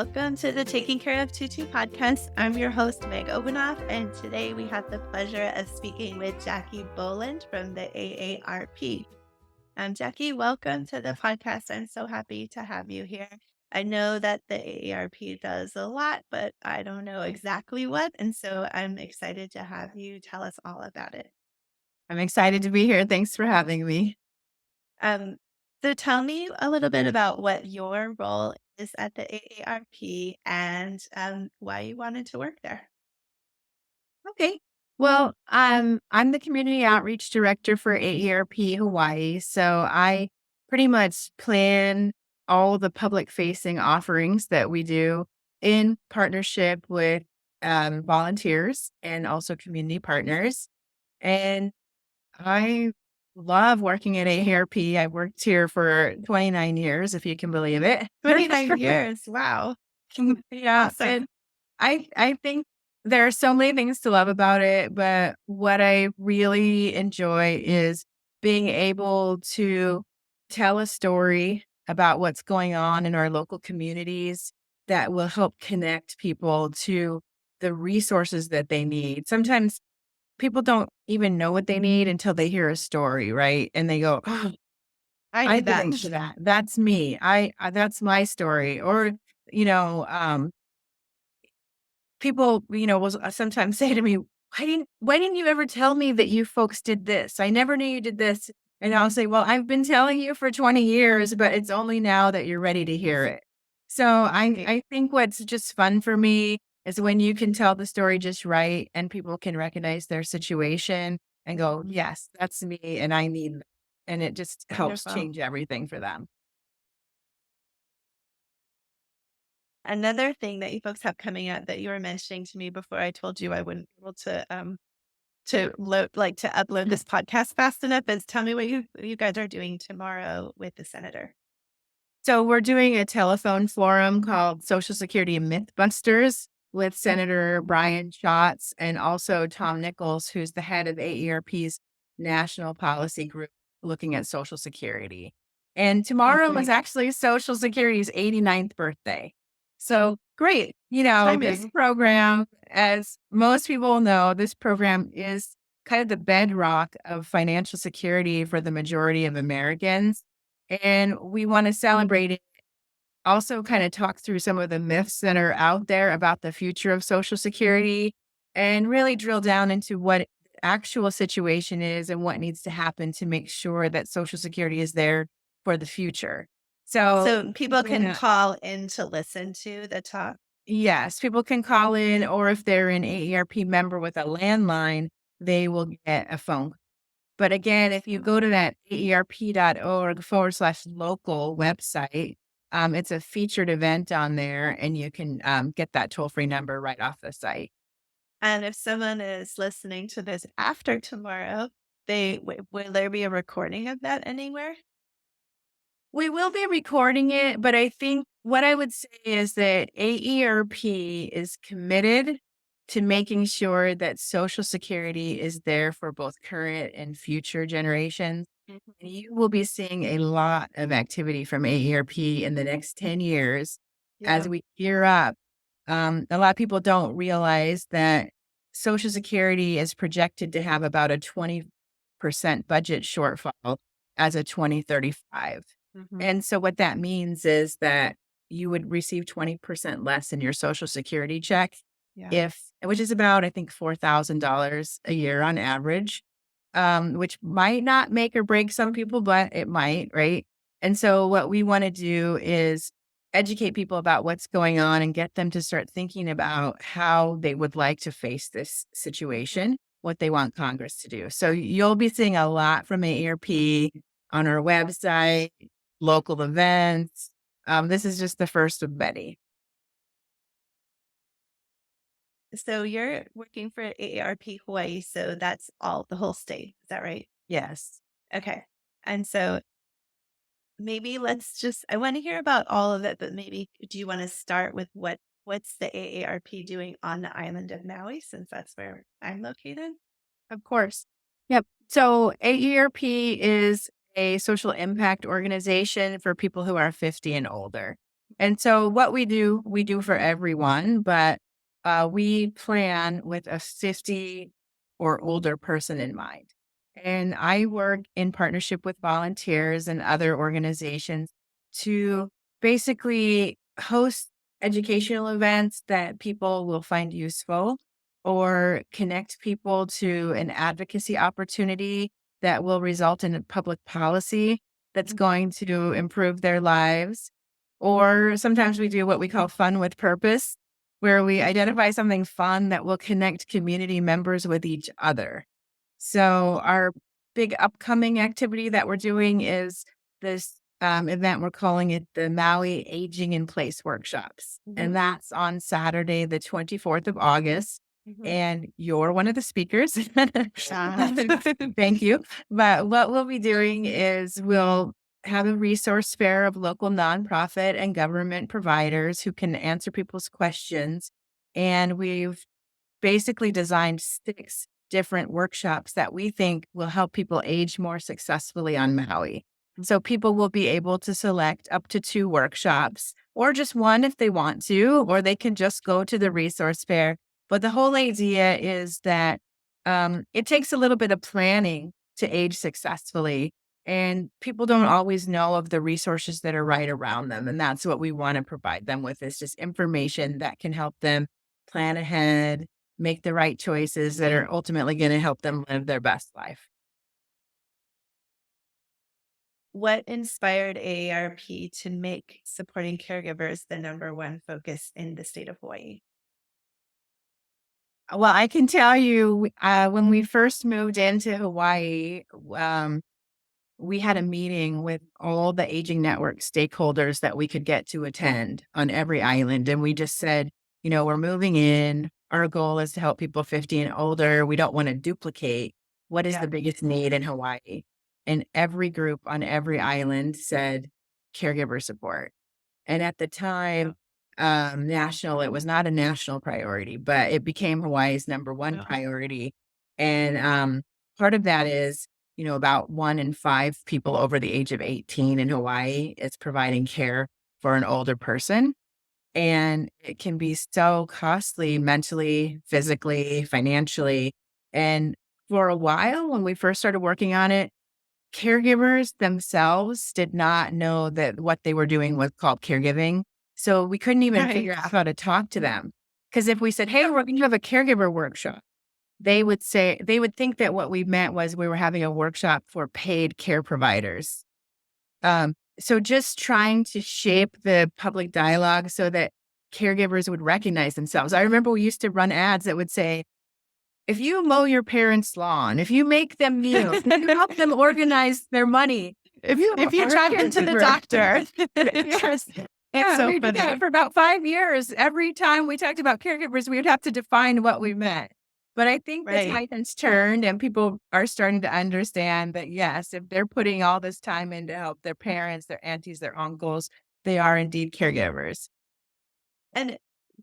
Welcome to the Taking Care of Tutu podcast. I'm your host, Meg Obanoff, and today we have the pleasure of speaking with Jackie Boland from the AARP. Jackie, welcome to the podcast. I'm so happy to have you here. I know that the AARP does a lot, but I don't know exactly what, and so I'm excited to have you tell us all about it. I'm excited to be here. Thanks for having me. Um, so tell me a little bit about what your role is at the AARP and why you wanted to work there. Okay. Well, I'm the community outreach director for AARP Hawaii. So I pretty much plan all the public facing offerings that we do in partnership with volunteers and also community partners. And I love working at AARP. I worked here for 29 years, if you can believe it. 29 years. Wow. Yeah. Awesome. And I think there are so many things to love about it, but what I really enjoy is being able to tell a story about what's going on in our local communities that will help connect people to the resources that they need. Sometimes people don't even know what they need until they hear a story, right? And they go, "Oh, I I need that. relate to that. That's me. I that's my story." Or, you know, um, people, will sometimes say to me, why didn't you ever tell me that you folks did this? I never knew you did this." And I'll say, "Well, I've been telling you for 20 years, but it's only now that you're ready to hear it." So Right. I think what's just fun for me is when you can tell the story just right and people can recognize their situation and go, Mhm. "Yes, that's me and I need that." And it just helps Wonderful. change everything for them. Another thing that you folks have coming up that you were mentioning to me before I told you I wouldn't be able to upload this podcast fast enough is tell me what you guys are doing tomorrow with the senator. So we're doing a telephone forum called Social Security Mythbusters with Senator Brian Schatz and also Tom Nichols, who's the head of AERP's national policy group looking at Social Security. And Oh, tomorrow is great. actually Social Security's 89th birthday. So, Great. this Timing. program, as most people know, this program is kind of the bedrock of financial security for the majority of Americans. And we want to celebrate it. Also, kind of talk through some of the myths that are out there about the future of Social Security and really drill down into what the actual situation is and what needs to happen to make sure that Social Security is there for the future. So, So people can call in to listen to the talk. yes, people can call in, or if they're an AERP member with a landline, they will get a phone. But again, if you go to that aerp.org/local website, it's a featured event on there and you can get that toll free number right off the site. And if someone is listening to this after tomorrow, will there be a recording of that anywhere? We will be recording it, but I think what I would say is that AERP is committed to making sure that Social Security is there for both current and future generations. Mhm. And you will be seeing a lot of activity from AERP in the next 10 years as Yeah. we gear up. A lot of people don't realize that Social Security is projected to have about a 20% budget shortfall as of 2035. Mhm. And so what that means is that you would receive 20% less in your Social Security check Yeah. if which is about, I think, $4,000 a year on average, which might not make or break some people, but it might, right? And so what we wanna do is educate people about what's going on and get them to start thinking about how they would like to face this situation, what they want Congress to do. So you'll be seeing a lot from AARP on our website, local events. This is just the first of many. So you're working for AARP Hawaii, so that's all the whole state. Is that right? Yes. Okay. And so maybe let's just I want to hear about all of it, but maybe do you want to start with what's the AARP doing on the island of Maui since that's where I'm located? Of course. Yep. So AERP is a social impact organization for people who are 50 and older. And so what we do for everyone, but we plan with a 50 or older person in mind. And I work in partnership with volunteers and other organizations to basically host educational events that people will find useful or connect people to an advocacy opportunity that will result in a public policy that's going to improve their lives. Or sometimes we do what we call fun with purpose, where we identify something fun that will connect community members with each other. So our big upcoming activity that we're doing is this event. We're calling it the Maui Aging in Place workshops. And that's on Saturday, the 24th of August. And you're one of the speakers. Thank you. But what we'll be doing is we'll have a resource fair of local nonprofit and government providers who can answer people's questions. And we've basically designed 6 different workshops that we think will help people age more successfully on Maui. So people will be able to select up to 2 workshops or just one if they want to, or they can just go to the resource fair. But the whole idea is that it takes a little bit of planning to age successfully. And people don't always know of the resources that are right around them. And that's what we want to provide them with, is just information that can help them plan ahead, make the right choices that are ultimately going to help them live their best life. What inspired AARP to make supporting caregivers the number one focus in the state of Hawaii? Well, I can tell you, when we first moved into Hawaii, we had a meeting with all the Aging Network stakeholders that we could get to attend on every island. And we just said, we're moving in. Our goal is to help people 50 and older. We don't want to duplicate. What is the biggest need in Hawaii? And every group on every island said caregiver support. And at the time, it was not a national priority, but it became Hawaii's number one priority. And part of that is, about 1 in 5 people over the age of 18 in Hawaii is providing care for an older person. And it can be so costly mentally, physically, financially. And for a while, when we first started working on it, caregivers themselves did not know that what they were doing was called caregiving. So we couldn't even figure out how to talk to them. Because if we said, hey, we're going to have a caregiver workshop, they would think that what we meant was we were having a workshop for paid care providers. So just trying to shape the public dialogue so that caregivers would recognize themselves. I remember we used to run ads that would say, if you mow your parents' lawn, if you make them meals, if you help them organize their money, if you drive them to the doctor. Yes. It's so funny. For about 5 years, every time we talked about caregivers, we would have to define what we meant. But I think the tide has turned and people are starting to understand that, yes, if they're putting all this time in to help their parents, their aunties, their uncles, they are indeed caregivers. And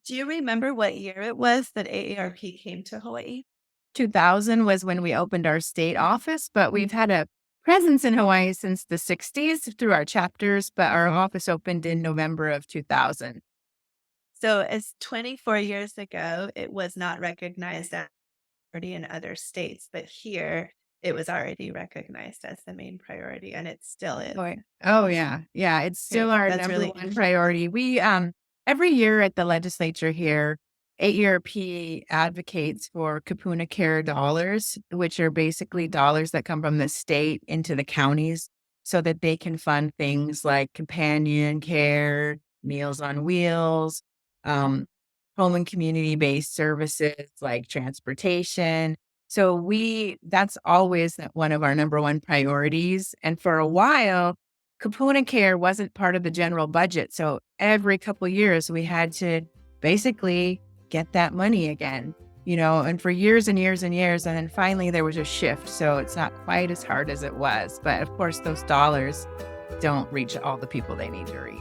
do you remember what year it was that AARP came to Hawaii? 2000 was when we opened our state office, but we've had a presence in Hawaii since the 60s through our chapters, but our office opened in November of 2000. So as 24 years ago, it was not recognized as priority in other states, but here it was already recognized as the main priority, and it still is. Oh yeah. Yeah. It's still our number one priority. We, every year at the legislature here, AARP advocates for kapuna care dollars, which are basically dollars that come from the state into the counties so that they can fund things like companion care, Meals on Wheels, home and community-based services like transportation. So that's always one of our number one priorities. And for a while, kapuna care wasn't part of the general budget. So every couple of years, we had to basically get that money again, and for years and years and years. And then finally there was a shift. So it's not quite as hard as it was. But of course, those dollars don't reach all the people they need to reach.